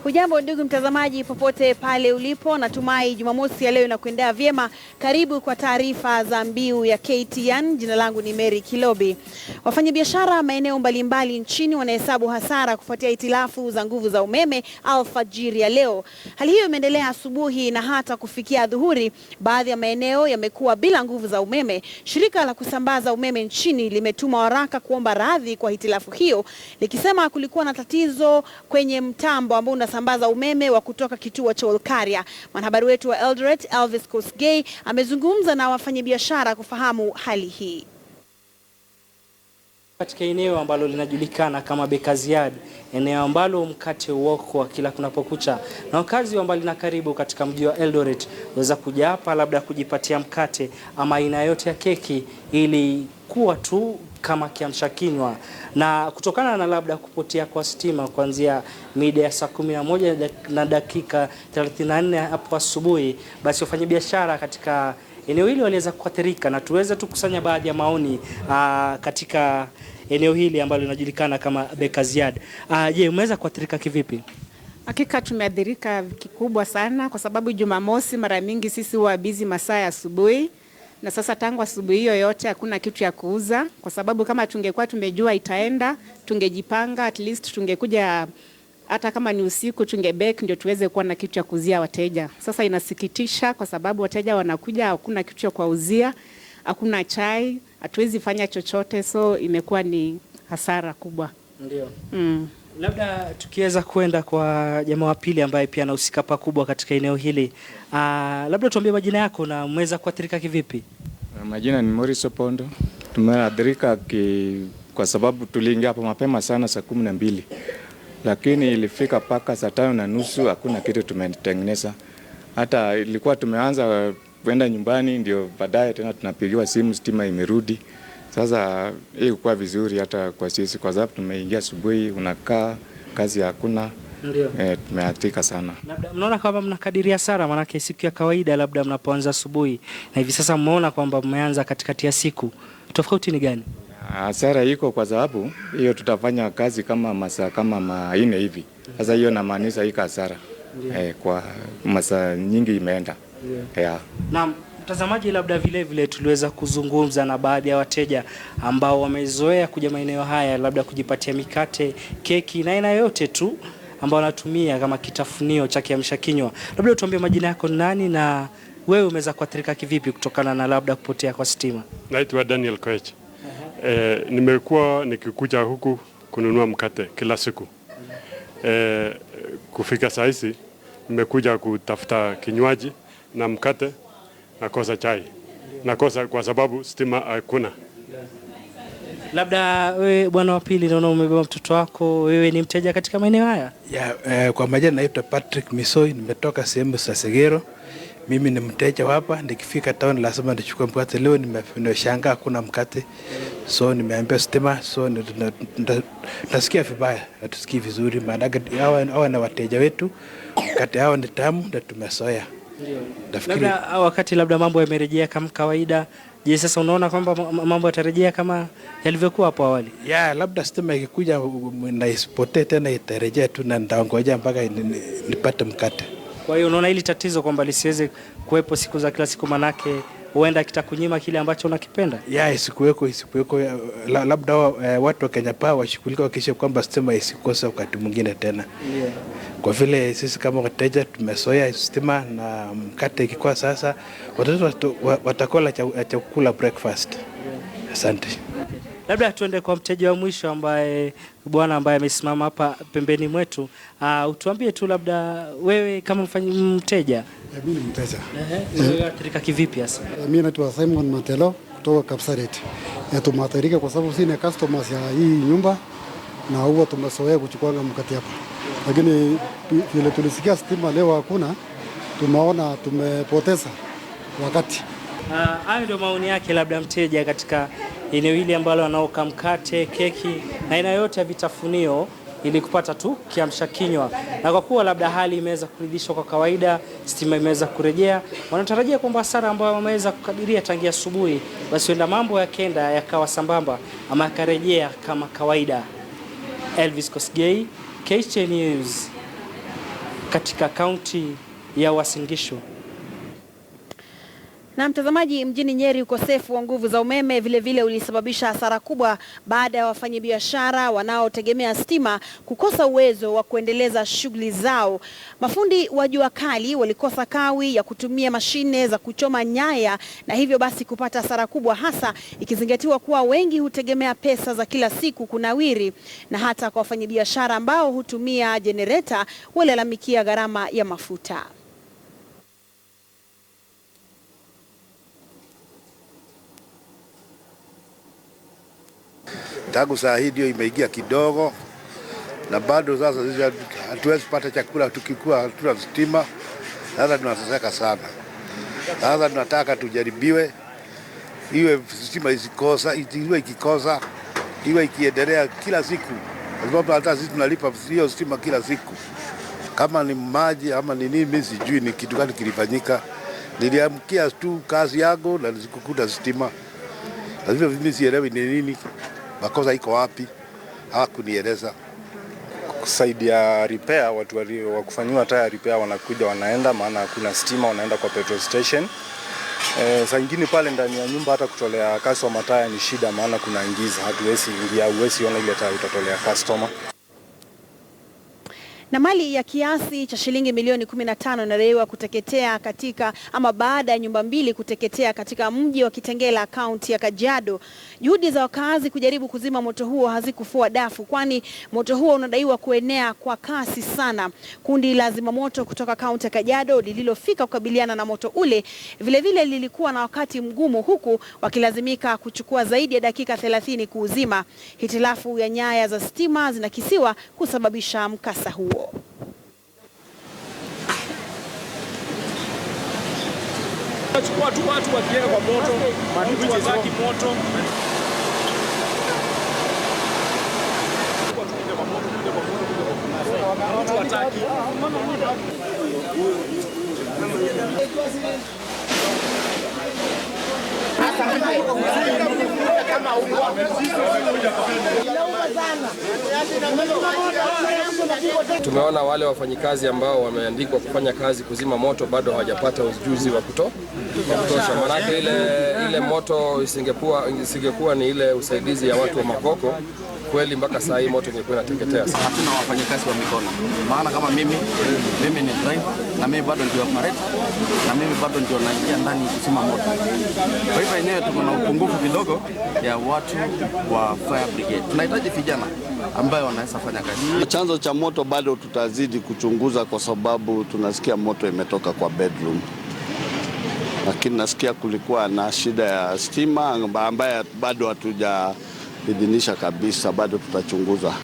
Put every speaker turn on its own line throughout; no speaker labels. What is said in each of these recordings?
Hujambo ndugu mtazamaji popote pale ulipo, natumai Jumamosi ya leo inakuendea vyema. Karibu kwa taarifa za mbiu ya KTN. Jina langu ni Mary Kilobi. Wafanyabiashara maeneo mbalimbali nchini wanahesabu hasara kufuatia itilafu za nguvu za umeme alfajiri ya leo. Hali hiyo imeendelea asubuhi na hata kufikia adhuhuri. Baadhi ya maeneo yamekuwa bila nguvu za umeme. Shirika la kusambaza umeme nchini limetuma waraka kuomba radhi kwa itilafu hiyo, likisema kulikuwa na tatizo kwenye mtambo ambao unasambaza umeme wa kutoka kituo cha Olkaria. Mwanahabari wetu wa Eldoret, Elvis Kosgei, amezungumza na wafanyabiashara kufahamu hali hii.
Katika eneo ambalo linajulikana kama Bakers Yard, eneo ambalo mkate uokwa kila kunapokucha, na wakazi ambao lina karibu katika mji wa Eldoret waweza kuja hapa labda kujipatia mkate ama aina yote ya keki ili kuwa tu kama kiamsha kinywa. Na kutokana na labda kupotea kwa stima kuanzia mida ya saa 11 na dakika 34 hapo asubuhi, basi wafanyabiashara katika eneo hili waliweza kuathirika, na tuweze tu kusanya baadhi ya maoni katika eneo hili ambalo linajulikana kama Bakers Yard. Je, umeweza kuathirika kivipi?
Hakika tumeathirika kikubwa sana, kwa sababu Jumamosi mara mingi sisi huwa busy masaa ya asubuhi, na sasa tangu asubuhi hiyo yote hakuna kitu ya kuuza, kwa sababu kama tungekuwa tumejua itaenda, tungejipanga, at least tungekuja hata kama ni usiku tungebake ndio tuweze kuwa na kitu ya kuuzia wateja. Sasa inasikitisha kwa sababu wateja wanakuja, hakuna kitu ya kuuzia, hakuna chai, hatuwezi fanya chochote, so imekuwa ni hasara kubwa.
Ndio. Labda tukiweza kwenda kwa jamaa wa pili ambaye pia anahusika pakubwa katika eneo hili. Labda tuambie majina yako na umeweza kuathirika kivipi?
Majina ni Morris Opondo. Tumeathirika kwa sababu tuliingia hapo mapema sana saa 12. Lakini ilifika paka saa 5:30 hakuna kitu tumetengeneza. Hata ilikuwa tumeanza kwenda nyumbani, ndio baadaye tena tunapigiwa simu stima imerudi. Sasa hii ilikuwa vizuri hata kwa sisi, kwa sababu tumeingia asubuhi, unakaa kazi hakuna.
Ndio.
Tumeathirika sana.
Labda mnaona kwamba mnakadiria hasara, maana siku ya kawaida labda mnapoanza asubuhi na hivi sasa mmeona kwamba mmeanza katikati ya siku. Tofauti ni gani?
Hasara iko kwa sababu hiyo tutafanya kazi kama masaa kama 4 hivi. Sasa hiyo inamaanisha hii hasara. Kwa masaa nyingi imeenda. Yeah.
Na mtazamaji, labda vile tuliweza kuzungumza na baadhi ya wateja ambao wamezoea kuja maeneo haya labda kujipatia mikate, keki na aina yote tu ambao wanatumia kama kitafunio cha kiamsha kinywa. Labda utuambie majina yako nani na wewe umeweza kuathirika kivipi kutokana na labda kupotea kwa stima?
Naitwa Daniel Koech. Nimekuwa nikikuja huku kununua mkate kila siku. Kufika saa hizi nimekuja kutafuta kinywaji na mkate, nakosa chai. Nakosa kwa sababu stima hakuna.
Labda wewe bwana wa pili, naona umebeba mtoto wako, wewe ni mteja katika maeneo haya?
Kwa majina naitwa Patrick Misoi, nimetoka sehemu za Segero. Mimi ni mteja hapa, nikifika town lazima nichukue mkate. Leo nimeshangaa hakuna mkate. So nimeambia stima, so nasikia vibaya, hatusikii vizuri, maana hawa na wateja wetu, mkate hao ni tamu na tumesoea.
Labda wakati labda mambo yamerejea kama kawaida, je, sasa unaona kwamba mambo yatarejea kama yalivyokuwa hapo awali?
Labda stima ikikuja na isipotee tena itarejea tu, na nitaongoja mpaka nipate mkate.
Kwa hiyo unaona hili tatizo kwamba lisiweze kuwepo siku za kila siku, manake huenda kitakunyima kile ambacho unakipenda? Isikuweko.
Labda watu wa Kenya Power washughulika kisha kwamba stima isikose wakati mwingine tena. Kwa vile sisi kama wateja tumesoea stima na mkate ikikuwa sasa, watoto watakula chakula breakfast. Asante.
Labda tuende kwa mteja wa mwisho ambaye bwana ambaye amesimama hapa pembeni mwetu. Utuambie tu labda wewe kama mteja.
Mimi ni mteja.
Umeathirika kivipi hasa?
Mimi naitwa Simon Matelo kutoka Kapsaret. Tumeathirika kwa sababu sina customers ya hii nyumba na huwa tumezoea kuchukua mkate hapa. Lakini vile tulisikia stima leo hakuna, tumeona tumepoteza wakati.
Hayo ndio maoni yake labda mteja katika eneo hili ambalo anaoka mkate, keki na aina yote ya vitafunio ili kupata tu kiamsha kinywa. Na kwa kuwa labda hali imeweza kuridhishwa kwa kawaida, stima imeweza kurejea, wanatarajia kwamba hasara ambayo wameweza kukadiria tangia asubuhi, basi huenda mambo yakenda yakawa sambamba ama yakarejea kama kawaida. Elvis Kosgei, KTN News. katika kaunti ya Uasin Gishu.
Na mtazamaji, mjini Nyeri ukosefu wa nguvu za umeme vile ulisababisha hasara kubwa baada ya wafanyabiashara wanaotegemea stima kukosa uwezo wa kuendeleza shughuli zao. Mafundi wa jua kali walikosa kawi ya kutumia mashine za kuchoma nyaya na hivyo basi kupata hasara kubwa, hasa ikizingatiwa kuwa wengi hutegemea pesa za kila siku kunawiri, na hata kwa wafanyabiashara ambao hutumia jenereta walalamikia gharama ya mafuta.
Tangu saa hii ndio imeingia kidogo, na bado sasa sisi hatuwezi pata chakula tukikuwa hatuna stima. Sasa tunateseka sana. Sasa tunataka tujaribiwe, iwe stima isikosa, iwe ikikosa, iwe ikiendelea kila siku, kwa sababu hata sisi tunalipa hiyo stima kila siku. Kama ni maji ama ni nini, mimi sijui ni kitu gani kilifanyika. Niliamkia tu kazi yangu na nisikukuta stima. Na hivyo mimi sielewi ni nini, makosa iko wapi, hawakunieleza.
Kusaidia repair, watu wa kufanyiwa tire repair wanakuja wanaenda, maana hakuna stima, wanaenda kwa petrol station. Saa nyingine pale ndani ya nyumba hata kutolea customer tire ni shida, maana kuna ngiza, hatuwezi ingia, huwezi ona ile tire utatolea customer.
Na mali ya kiasi cha shilingi milioni 15 inadaiwa kuteketea baada ya nyumba mbili kuteketea katika mji wa Kitengela, kaunti ya Kajiado. Juhudi za wakazi kujaribu kuzima moto huo hazikufua dafu, kwani moto huo unadaiwa kuenea kwa kasi sana. Kundi la zimamoto kutoka kaunti ya Kajiado lililofika kukabiliana na moto ule vile lilikuwa na wakati mgumu, huku wakilazimika kuchukua zaidi ya dakika 30 kuuzima. Hitilafu ya nyaya za stima zinakisiwa kusababisha mkasa huo.
Chukua tu watu wakienda kwa moto, madudu wazaki moto. Watu wataki.
Tumeona wale wafanyikazi ambao wameandikwa kufanya kazi kuzima moto bado hawajapata ujuzi wa kutosha. Maana ile moto isingekuwa ni ile usaidizi ya watu wa Makoko, kweli mpaka saa hii moto ingekuwa inateketea.
Hatuna wafanyikazi wa mikono. Maana kama mimi ni driver na mimi bado ndio operator na mimi bado ndio naingia ndani kuzima moto. Kwa hivyo enyewe tuko na upungufu kidogo ya watu wa fire brigade. Tunahitaji vijana ambao wanaweza fanya kazi.
Chanzo cha moto bado tutazidi kuchunguza, kwa sababu tunasikia moto imetoka kwa bedroom. Lakini nasikia kulikuwa na shida ya stima ambayo bado hatujaidhinisha kabisa, bado tutachunguza.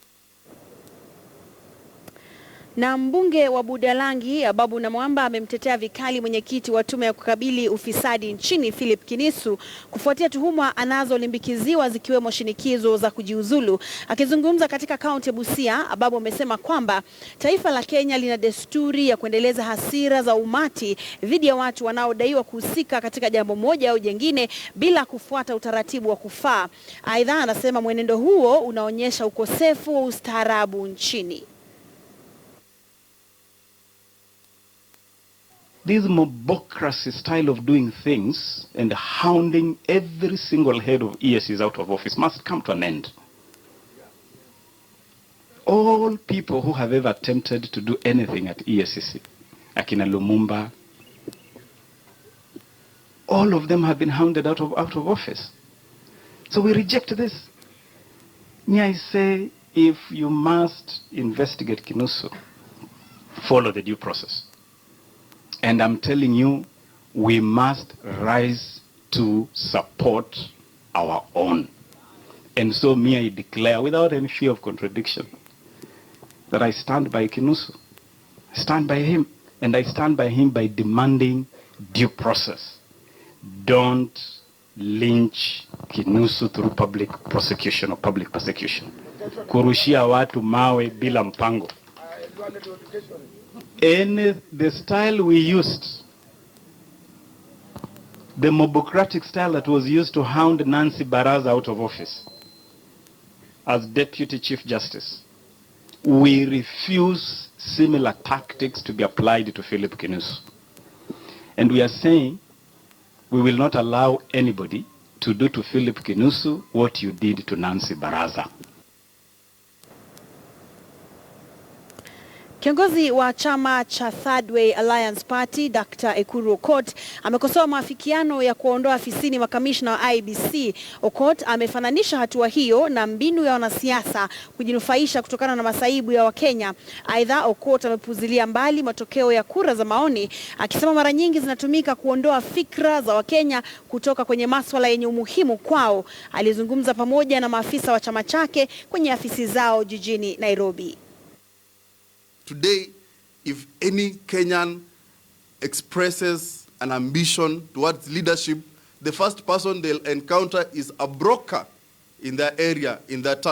Na mbunge wa Budalangi Ababu Namwamba amemtetea vikali mwenyekiti wa tume ya kukabili ufisadi nchini Philip Kinisu kufuatia tuhuma anazolimbikiziwa zikiwemo shinikizo za kujiuzulu. Akizungumza katika kaunti ya Busia, Ababu amesema kwamba taifa la Kenya lina desturi ya kuendeleza hasira za umati dhidi ya watu wanaodaiwa kuhusika katika jambo moja au jingine bila kufuata utaratibu wa kufaa. Aidha, anasema mwenendo huo unaonyesha ukosefu wa ustaarabu nchini.
This mobocracy style of doing things and hounding every single head of EACs out of office must come to an end. All people who have ever attempted to do anything at EACC, Akina Lumumba, all of them have been hounded out of office. So we reject this. I say, if you must investigate Kinisu, follow the due process. And I'm telling you, we must rise to support our own. And so I declare, without any fear of contradiction, that I stand by Kinisu. I stand by him. And I stand by him by demanding due process. Don't lynch Kinisu through public prosecution or public persecution. Kurushia watu mawe bila mpango. The style we used, the mobocratic style that was used to hound Nancy Baraza out of office as Deputy Chief Justice, we refuse similar tactics to be applied to Philip Kinusu. And we are saying we will not allow anybody to do to Philip Kinusu what you did to Nancy Baraza.
Kiongozi wa chama cha Third Way Alliance Party, Dr. Ekuru Aukot, amekosoa maafikiano ya kuondoa afisini makamishna wa IEBC. Aukot amefananisha hatua hiyo na mbinu ya wanasiasa kujinufaisha kutokana na masaibu ya Wakenya. Aidha, Aukot amepuzilia mbali matokeo ya kura za maoni, akisema mara nyingi zinatumika kuondoa fikra za Wakenya kutoka kwenye masuala yenye umuhimu kwao. Alizungumza pamoja na maafisa wa chama chake kwenye afisi zao jijini Nairobi.
Today, if any Kenyan expresses an ambition towards leadership, the first person they'll encounter is a broker in their area, in that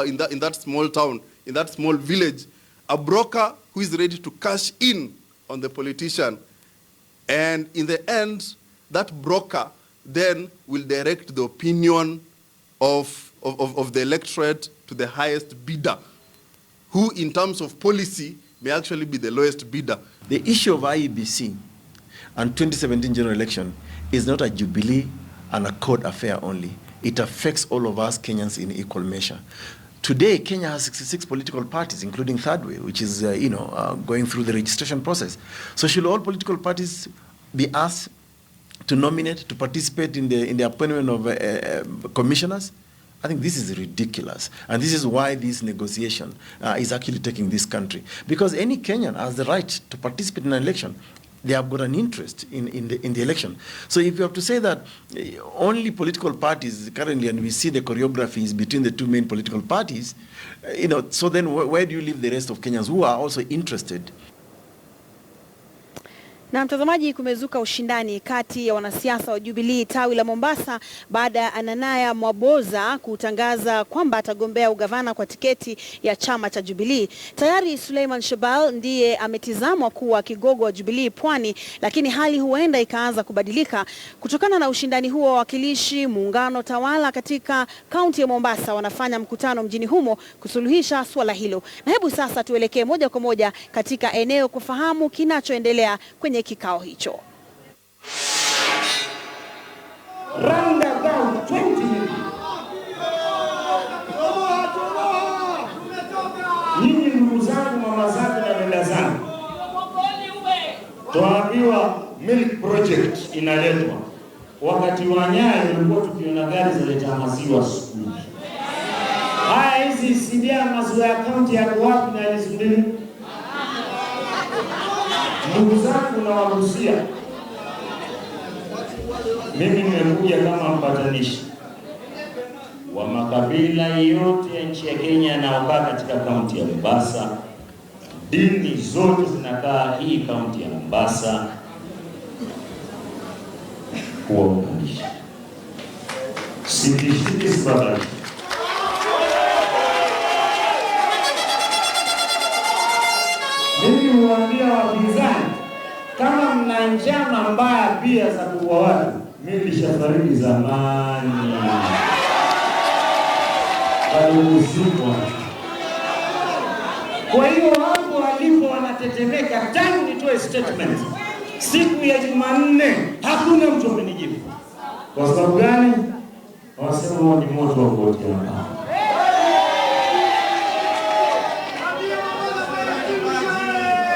small town, in that small village. A broker who is ready to cash in on the politician. And in the end, that broker then will direct the opinion of the electorate to the highest bidder, who in terms of policy may actually be the lowest bidder.
The issue of IEBC and 2017 general election is not a Jubilee and a code affair only. It affects all of us Kenyans in equal measure. Today, Kenya has 66 political parties, including Third Way, which is going through the registration process. So should all political parties be asked to nominate, to participate in the appointment of commissioners? I think this is ridiculous, and this is why this negotiation is actually taking this country. Because any Kenyan has the right to participate in an election. They have got an interest in the election. So if you have to say that only political parties currently, and we see the choreographies between the two main political parties, so then where do you leave the rest of Kenyans who are also interested?
Na mtazamaji, kumezuka ushindani kati ya wanasiasa wa Jubilee tawi la Mombasa baada ya Ananaya Mwaboza kutangaza kwamba atagombea ugavana kwa tiketi ya chama cha Jubilee. Tayari Suleiman Shebal ndiye ametizamwa kuwa kigogo wa Jubilee Pwani, lakini hali huenda ikaanza kubadilika. Kutokana na ushindani huo, wawakilishi muungano tawala katika kaunti ya Mombasa wanafanya mkutano mjini humo kusuluhisha swala hilo. Na hebu sasa tuelekee moja kwa moja katika eneo kufahamu kinachoendelea kwenye kikao hicho.
Round about 20 nyinyi ndugu zangu, mama zangu na dada zangu, tuambiwa milk project inaletwa. Wakati wa Nyayo tulikuwa tukiona gari zileta maziwa skuli. Haya, hizi sidia maziwa ya kaunti yako wapi na alizundini? Ndugu zangu na wagusia, mimi nimekuja kama mpatanishi wa makabila yote ya nchi ya Kenya yanayokaa katika kaunti ya Mombasa. Dini zote zinakaa hii kaunti ya Mombasa kuwaunganisha. Sitishiki sababu. Mimi huambia wapinzani, kama mna njama mbaya pia za kuua watu, mimi nilishafariki zamani. Kwa hiyo hapo walipo wanatetemeka tangu nitoe statement. Siku ya Jumanne hakuna mtu amenijibu. Kwa sababu gani? Wasema ni moto wa kuotea.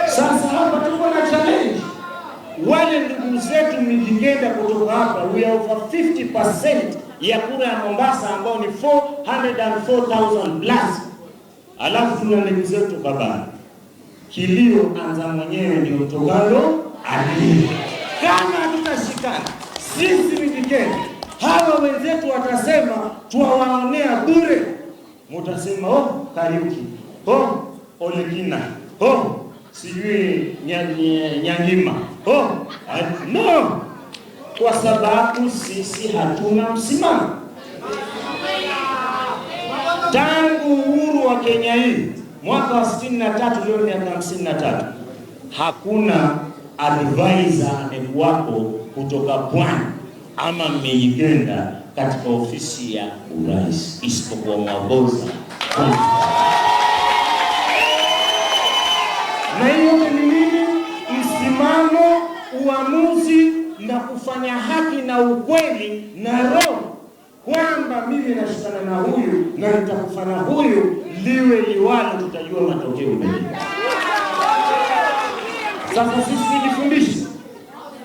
Sasa hapa tuko na challenge. Wale ndugu zetu Mijikenda kutoka hapa, we are over 50% ya kura ya Mombasa ambao ni 404,000 plus. Alafu tuna ndugu zetu Kabani. Kilio anza mwenyewe ndio mtogalo adili. Kama tutashikana sisi Mijikenda, hawa wenzetu watasema tuwaonea bure. Mutasema Kariuki, Olekina, sijui Nyangima. No, kwa sababu sisi hatuna msimamo. Tangu uhuru wa Kenya hii mwaka wa 63 leo miaka 53, hakuna advisor amekuwapo kutoka Pwani ama Mijikenda katika ofisi ya urais isipokuwa Mwaboza. Na hiyo kufanya haki na ukweli na roho, kwamba mimi nashikana na huyu na nitakufa na huyu, liwe liwalo, tutajua matokeo mengi. Sasa sisi tujifundishe.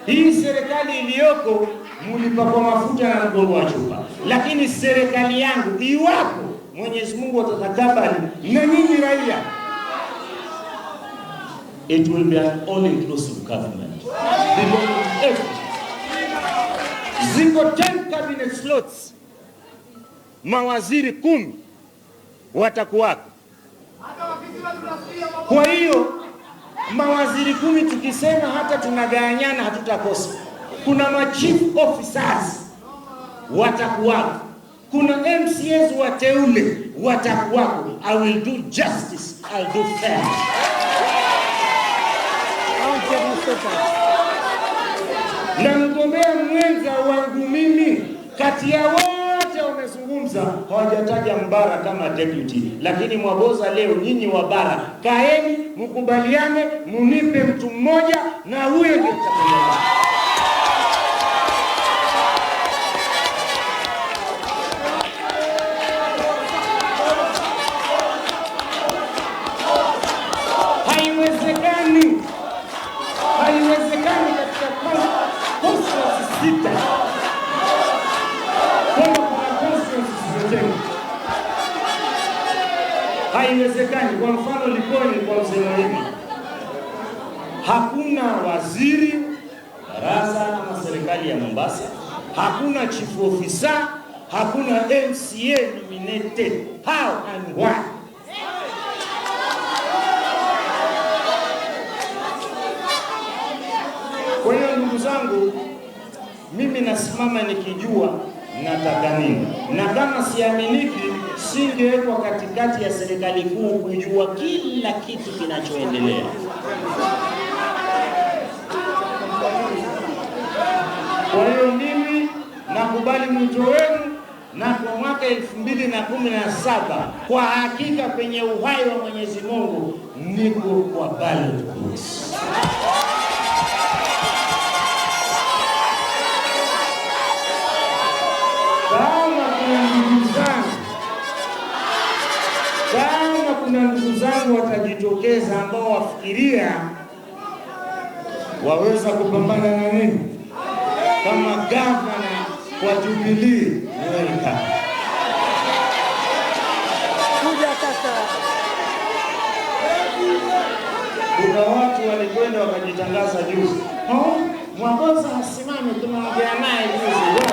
Hii serikali iliyoko mulipakwa mafuta na mgongo wa chupa, lakini serikali yangu, iwapo Mwenyezi Mungu atatakabali na nyinyi raia, it will be an all-inclusive government. Ziko 10 cabinet slots, mawaziri 10 watakuwako. Kwa hiyo mawaziri 10 tukisema hata tunagawanyana hatutakosa. Kuna ma chief officers watakuwako, kuna MCAs wateule watakuwako. I will do justice, I'll do fair. Na mgombea mwenza wangu mimi, kati ya wote wamezungumza, hawajataja Mbara kama deputy, lakini Mwaboza leo, nyinyi wa Bara, kaeni mkubaliane, munipe mtu mmoja na huyo ndio mtakayema. Haiwezekani katika constituency 6 kuna constituency zote. Haiwezekani. Kwa mfano Likoni kwa Mzee, hakuna waziri baraza ama serikali ya Mombasa, hakuna chief officer, hakuna MCA nominated. How and why? Kwa hiyo ndugu zangu, mimi nasimama nikijua nataka nini, na kama siaminiki singewekwa katikati ya serikali kuu kujua kila kitu kinachoendelea. Kwa hiyo mimi nakubali mwito wenu, na kwa mwaka 2017 kwa hakika kwenye uhai wa Mwenyezi Mungu niko kwa ballot box. Kama kuna ndugu zangu watajitokeza ambao wafikiria waweza kupambana na mimi kama gavana wa Jubilee, welcome. Kuja sasa. Kuna watu walikwenda wakajitangaza juzi, Mwaboza asimame, tunaongea naye juzi.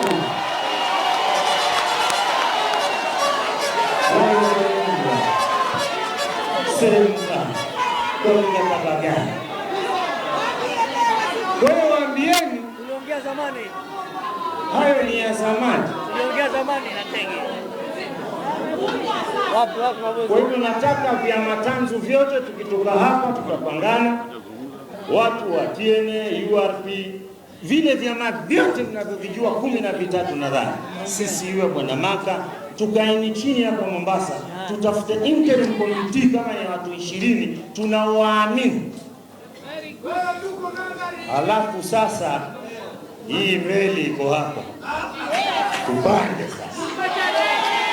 Kwa hiyo waambieni, tuliongea zamani, hayo ni ya zamani, tuliongea zamani na Tenge. Kwa hiyo nataka vyama tanzu vyote tukitoka hapa tutapangana, watu wa TNA, URP, vile vyama vyote mnavyovijua 13 nadhani, sisi iwe Bwana Maka, tukaeni chini hapa Mombasa, tutafute interim committee kama ya watu 20 tunawaamini. Alafu sasa hii meli iko hapa, tupande sasa,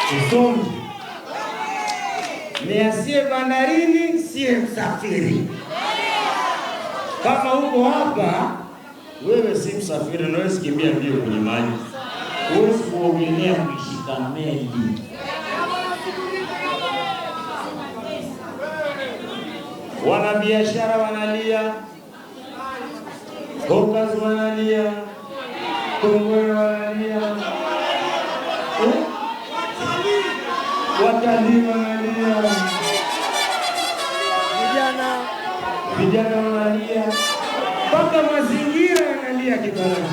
tusonge. Ni asiye bandarini, siye msafiri. Kama uko hapa, wewe si msafiri, na wewe sikimbia mbio kwenye maji. Huwezi kuogelea kushika meli. Wanabiashara wanalia, hawkers wanalia, kongwe wanalia, watalii wanalia, vijana wanalia, mpaka mazingira yanalia Kibarani.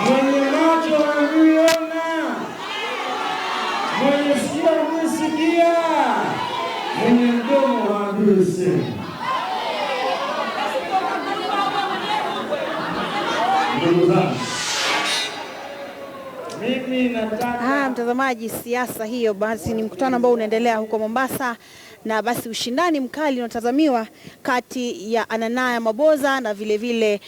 Mwenye macho anaona, mwenye sikio anasikia, mwenye mdomo anasema. Ndugu zangu, mimi nataka
mtazamaji, siasa hiyo basi ni mkutano ambao unaendelea huko Mombasa, na basi ushindani mkali unatazamiwa kati ya Ananaya Maboza na vile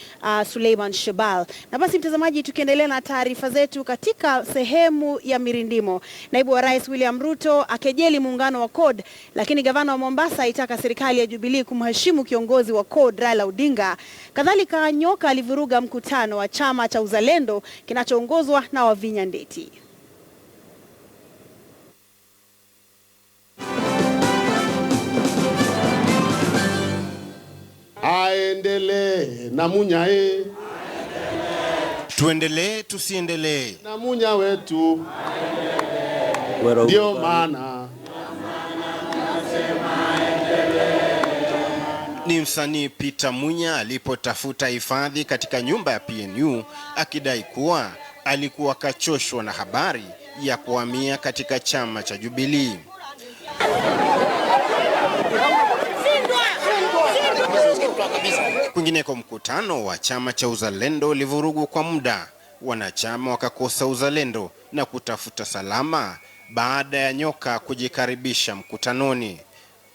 Suleiman Shebal. Na basi mtazamaji, tukiendelea na taarifa zetu katika sehemu ya mirindimo, naibu wa rais William Ruto akejeli muungano wa CORD, lakini gavana wa Mombasa aitaka serikali ya Jubilee kumheshimu kiongozi wa CORD Raila Odinga. Kadhalika Nyoka alivuruga mkutano wa chama cha Uzalendo kinachoongozwa na Wavinya Ndeti.
Aendelee na Munya
tuendelee tusiendelee
na Munya wetu, ndio maana
ni msanii Peter Munya alipotafuta hifadhi katika nyumba ya PNU akidai kuwa alikuwa kachoshwa na habari ya kuhamia katika chama cha Jubilee. Kwingineko, mkutano wa chama cha Uzalendo ulivurugu kwa muda. Wanachama wakakosa uzalendo na kutafuta salama baada ya Nyoka kujikaribisha mkutanoni.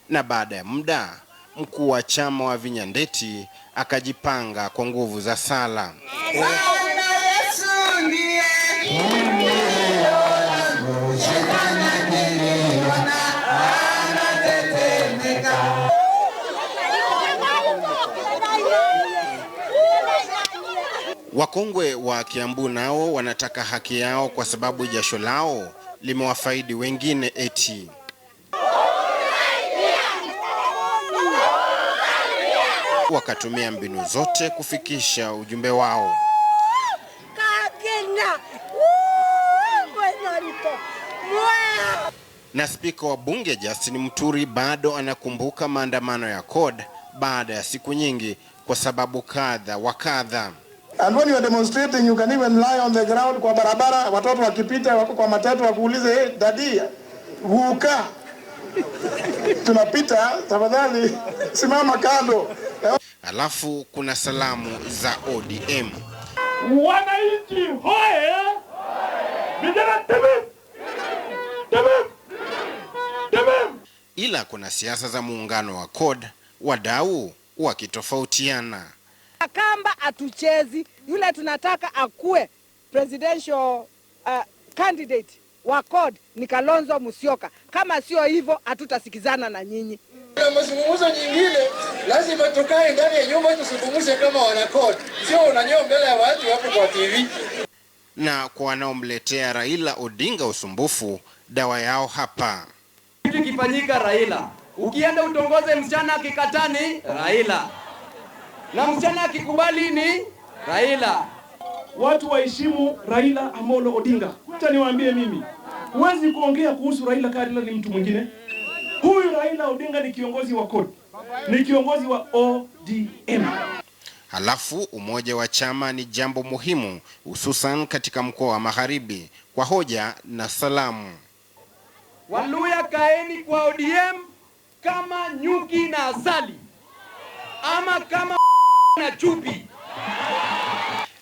Na baada ya muda, mkuu wa chama wa Wavinya Ndeti akajipanga kwa nguvu za sala. Wakongwe wa Kiambu nao wanataka haki yao kwa sababu jasho lao limewafaidi wengine eti. Wakatumia mbinu zote kufikisha ujumbe wao. Na spika wa bunge Justin Muturi bado anakumbuka maandamano ya CORD baada ya siku nyingi kwa sababu kadha wa kadha.
And when you are demonstrating, you can even lie on the ground kwa barabara, watoto wakipita wako kwa matatu wakuulize, hey, daddy, vuka. Tunapita, tafadhali simama kando.
Alafu kuna salamu za ODM.
Wananchi hoye! Vijana tebem! Tebem! Tebem!
Ila kuna siasa za muungano wa CORD, wadau wakitofautiana.
Kamba atuchezi, yule tunataka akue presidential candidate wa CORD ni Kalonzo Musyoka. Kama sio hivyo hatutasikizana na nyinyi.
Na mazungumzo nyingine lazima tukae ndani ya nyumba tusungumze kama wana CORD. Sio unanyoa mbele ya watu hapo kwa TV.
Na kwa wanaomletea Raila Odinga usumbufu, dawa yao hapa.
Kitu kifanyika Raila. Ukienda utongoze msichana akikatani Raila. Na msichana akikubali ni Raila.
Watu waheshimu Raila Amolo Odinga. Acha niwaambie mimi, huwezi kuongea kuhusu Raila kama ni mtu mwingine. Huyu Raila Odinga ni kiongozi wa CORD, ni kiongozi wa ODM.
Halafu umoja wa chama ni jambo muhimu, hususan katika mkoa wa Magharibi, kwa hoja na salamu.
Waluya kaeni kwa ODM kama nyuki na asali, ama kama na chupi.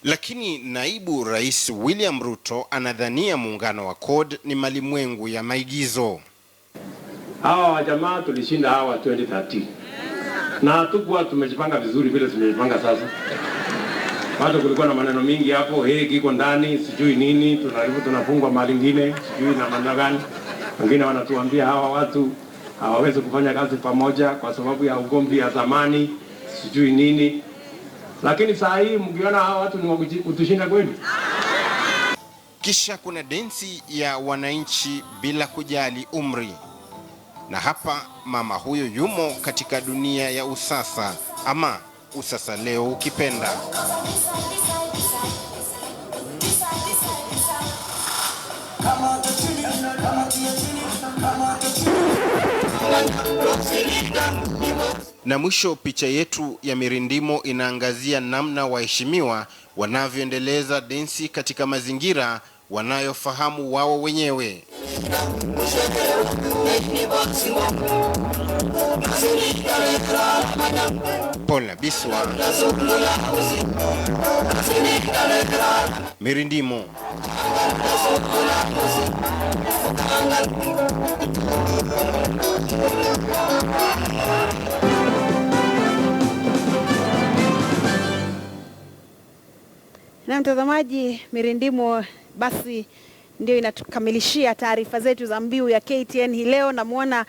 Lakini naibu rais William Ruto anadhania muungano wa CORD ni malimwengu ya maigizo.
Hawa jamaa tulishinda hawa 2013. Na hatukuwa tumejipanga vizuri vile tumejipanga sasa. Bado kulikuwa na maneno mingi hapo, kiko ndani, sijui nini, tunafungwa mali nyingine, sijui na maneno gani. Wengine wanatuambia hawa watu hawawezi kufanya kazi pamoja kwa sababu ya ugomvi ya zamani, sijui nini. Lakini saa hii mkiona hawa watu ni kutushinda kweli.
Kisha kuna densi ya wananchi bila kujali umri. Na hapa mama huyo yumo katika dunia ya usasa, ama usasa leo ukipenda. Na mwisho, picha yetu ya mirindimo inaangazia namna waheshimiwa wanavyoendeleza densi katika mazingira wanayofahamu wao wenyewe. Paul Biswa, Mirindimo.
Na mtazamaji, Mirindimo basi ndio inatukamilishia taarifa zetu za mbiu ya KTN hii leo. Namuona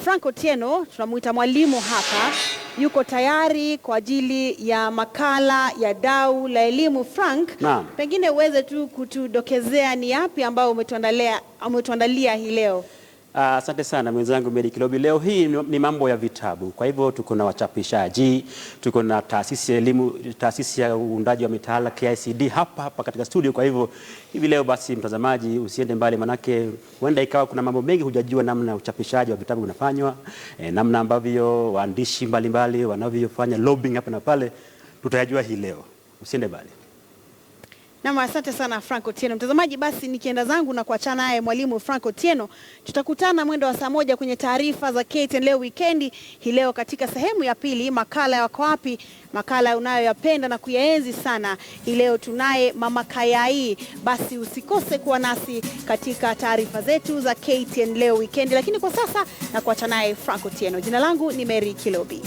Frank Otieno, tunamuita mwalimu hapa, yuko tayari kwa ajili ya makala ya dau la elimu. Frank,
Naam.
Pengine uweze tu kutudokezea ni yapi ambao umetuandalia hii leo?
Asante sana mwenzangu Mary Kilobi. Leo hii ni mambo ya vitabu. Kwa hivyo tuko na wachapishaji, tuko na taasisi ya elimu, taasisi ya uundaji wa mitaala KICD hapa katika studio. Kwa hivyo hivi leo basi mtazamaji usiende mbali, manake huenda ikawa kuna mambo mengi hujajua namna uchapishaji wa vitabu unafanywa, namna ambavyo waandishi mbalimbali wanavyofanya lobbying hapa na pale, tutayajua hii leo. Usiende mbali.
Naam, asante sana Frank Otieno. Mtazamaji, basi nikienda zangu na kuachana naye mwalimu Frank Otieno, tutakutana mwendo wa saa 1 kwenye taarifa za KTN leo weekendi. Hii leo katika sehemu ya pili, makala ya Wako Wapi, makala unayoyapenda na kuyaenzi sana. Hii leo tunaye Mama Kayai. Basi usikose kuwa nasi katika taarifa zetu za KTN leo weekendi, lakini kwa sasa na kuachana naye Frank Otieno. Jina langu ni Mary Kilobi.